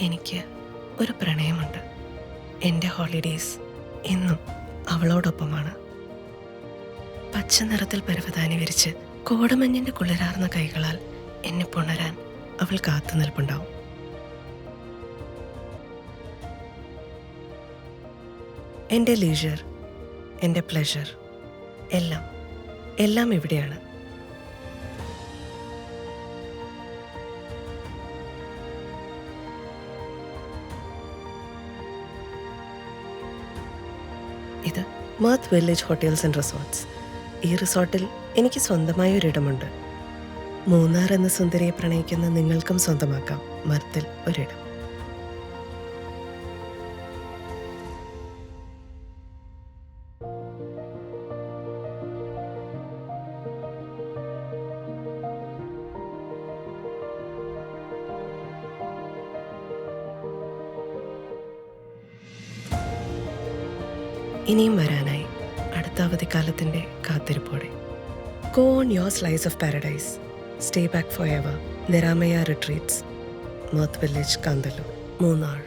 എനിക്ക് ഒരു പ്രണയമുണ്ട്. എൻ്റെ ഹോളിഡേയ്സ് എന്നും അവളോടൊപ്പമാണ്. പച്ച നിറത്തിൽ പരവതാനി വിരിച്ച് കോടമഞ്ഞിൻ്റെ കുളിരാർന്ന കൈകളാൽ എന്നെ പുണരാൻ അവൾ കാത്തു നിൽപ്പുണ്ടാവും. എൻ്റെ ലീഷർ, എൻ്റെ പ്ലഷർ എല്ലാം എല്ലാം ഇവിടെയാണ്. ഇത് മർത്ത് വില്ലേജ് ഹോട്ടൽസ് ആൻഡ് റിസോർട്ട്സ്. ഈ റിസോർട്ടിൽ എനിക്ക് സ്വന്തമായ ഒരിടമുണ്ട്. മൂന്നാർ എന്ന സുന്ദരിയെ പ്രണയിക്കുന്ന നിങ്ങൾക്കും സ്വന്തമാക്കാം മർത്തിൽ ഒരിടം. ഇനിയും വരാനായി അടുത്ത അവധിക്കാലത്തിൻ്റെ കാത്തിരിപ്പോടെ. Go on your slice of paradise. Stay back forever. Niramaya Retreats, Mirth Village, Kandalur, Munnar.